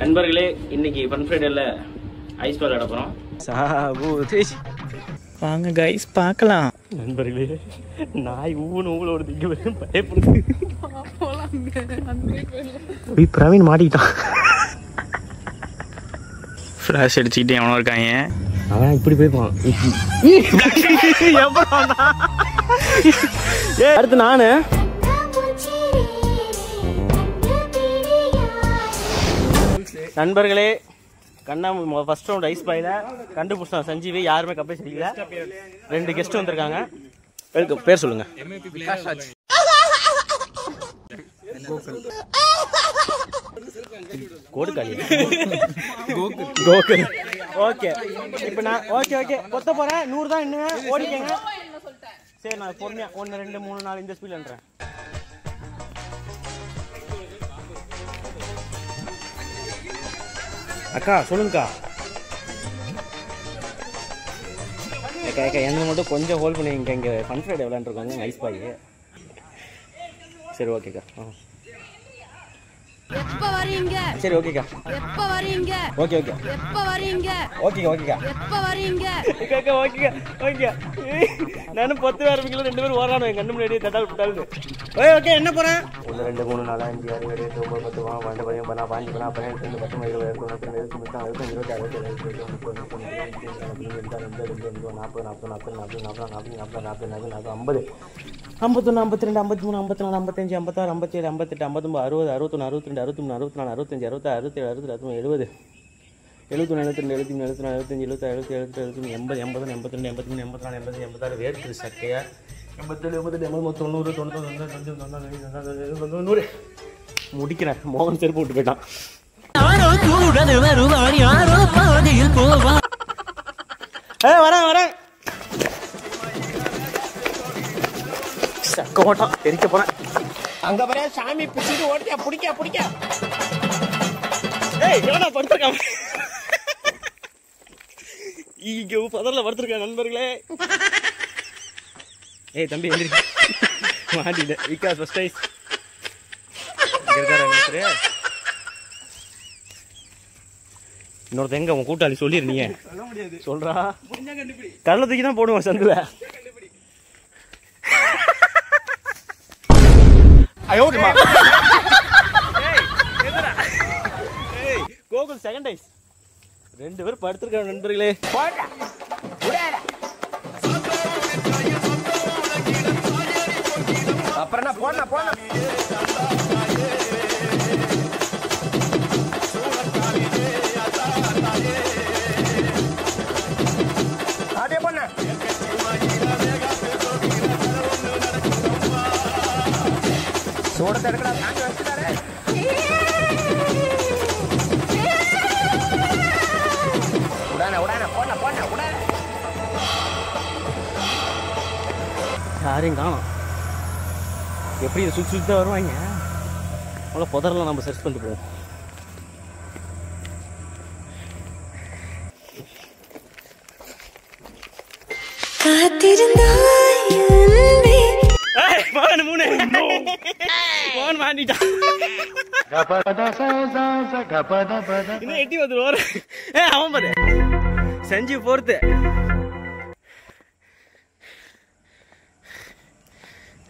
நண்பர்களே, இன்னைக்கு fun ஃப்ரைடேல ice பால் விளையாட போறோம். வாங்க கைஸ் பார்க்கலாம். நண்பர்களே, நாய் ஊனோட திங்க வரையும் பயப்படுது. பிரவீன் மாட்டிக்கிட்டான். ஃப்ளாஷ் அடிச்சுக்கிட்டே எவனோ இருக்காங்க. அவன் இப்படி போய்ப்பான். அடுத்து நானு நண்பர்களே, கண்ணா ஃபர்ஸ்ட் ரவுண்ட் ஐஸ் பாயில கண்டுபிடிச்சான் சஞ்சீவி. யாருமே கப்பே சரியில்லை. 2 கெஸ்ட் வந்திருக்காங்க. வெல்கம். பேர் சொல்லுங்க. கோடுக்காளி கோகுல். ஓகே, இப்போ நான் ஓகே கொத்த போறேன். 100 தான் இன்னும் ஓடிக்கங்க. சரி, நான் பொறுமையா 1 2 3 4 இந்த ஸ்பீட்லன்றேன். அக்கா சொல்லுங்கக்கா. ஏக்கா என்ன மட்டும் கொஞ்சம் ஹோல்ட் பண்ணி இங்கே ஃபன் ஃப்ரைடே விளையாண்டுருக்காங்க ஐஸ் பாய். சரி ஓகேக்கா. எப்ப வரீங்க? சரி ஓகேக்கா. எப்ப வரீங்க? ஓகே எப்ப வரீங்க? ஓகேக்கா. எப்ப வரீங்க? ஓகே. நானும் 10 ஆரம்பிக்கல, 2 பேரும் ஓரானோ என் கண்ணு முன்னாடியே தட்டால் புட்டாலும். ஓகே, என்ன போறேன்? 1 2 3 4 5 6 7 8 9 10 12 15 5 வேர்க்குது சக்கையா. 87 88 90 90 90 முடிக்கிறேன். மோகன் செருப்பு விட்டு போயிட்டான். வரேன் சக்க ஓட்டம் தெரிக்க போறேன். அங்க வர சாமி பிடிச்சிட்டு ஓடியா பிடிக்க. ஏய் எவனா படுத்துருக்கான்? இங்க பதர்ல படுத்துருக்கான் நண்பர்களே. ஏய் தம்பி எந்திரி. மாட்டிட்ட விகாஸ் ஃபர்ஸ்ட் ஐஸ் இருக்காரு. இன்னொருத்த எங்க உன் கூட்டாளி சொல்லிருந்தீங்க? சொல்றா. கடலை தூக்கி தான் போடுவான் சந்துல. Gokul second ice. 2 பேர் படுத்திருக்காங்க நண்பர்களே. அப்புறம் போன அதே பண்ண சோடத்தை எடுக்கடா. தாங்க வச்சுட்டாரு. உடான யாரையும் காணோம். எப்படி இதை சுற்றி தான் வருவாங்க. அவ்வளோ புதரெல்லாம் நம்ம சர்ச் பண்ணிட்டு போவோம். எட்டி வந்து அவன் பாரு செஞ்சு போறது.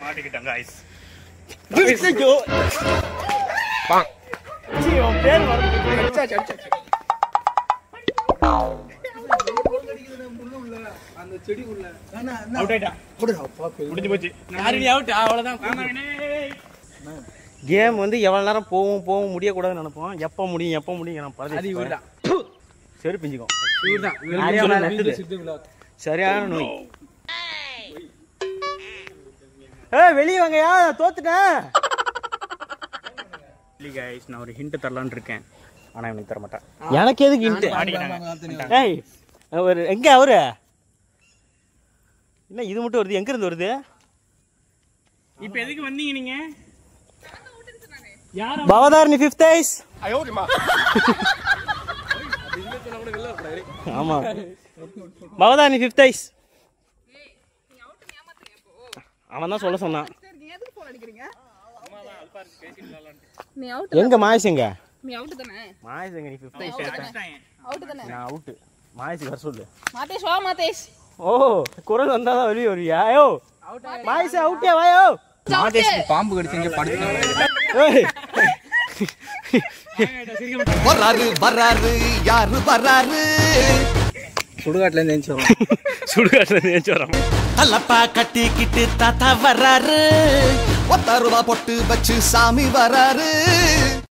மாட்டிக்கிட்டாங்க ஐஸ். பேர் கேம் வந்து எவ்வளவு நேரம் போவும் முடியக்கூடாதுன்னு நினைப்போம். எப்ப முடியும் சரி பிஞ்சுக்கும். சரியான நோய். வெளியே வாங்கயா, தோத்துட்டேன். நான் ஒரு ஹிண்ட் தரலான்னு இருக்கேன். ஆனா எனக்கு தர மாட்டேன். எனக்கு எதுக்கு ஹிண்ட்? ஏய் எங்க அவரு என்ன இது மட்டும் வருது? எங்க இருந்து வருது? இப்ப எதுக்கு வந்தீங்க நீங்க? பவதாரணி 5th ஐஸ். ஆமா பவதாரணி 5th ஐஸ். அவன் தான் சொல்ல சொன்னான். எங்க மாயஸ் எங்க? நீ அவுட் தானே மாயஸ் எங்க நீ 5th அவுட் தானே நான் அவுட் மாயஸ் வர சொல்லு மாதேஷ் வா மாதேஷ் ஓ குரல் வந்தாதான் வெளியே வருவியா யோ மாயஸ் அவுட்டே வாயோ மாதேஷ் பாம்பு கடிச்சீங்க படுத்து ஏய் வர்றாரு வர்றாரு யாரு வர்றாரு சுடுகாட்டுல இருந்து வரோம் தலப்பா கட்டிக்கிட்டு தாத்தா வர்றாரு 1 ரூபா பொட்டு வச்சு சாமி வர்றாரு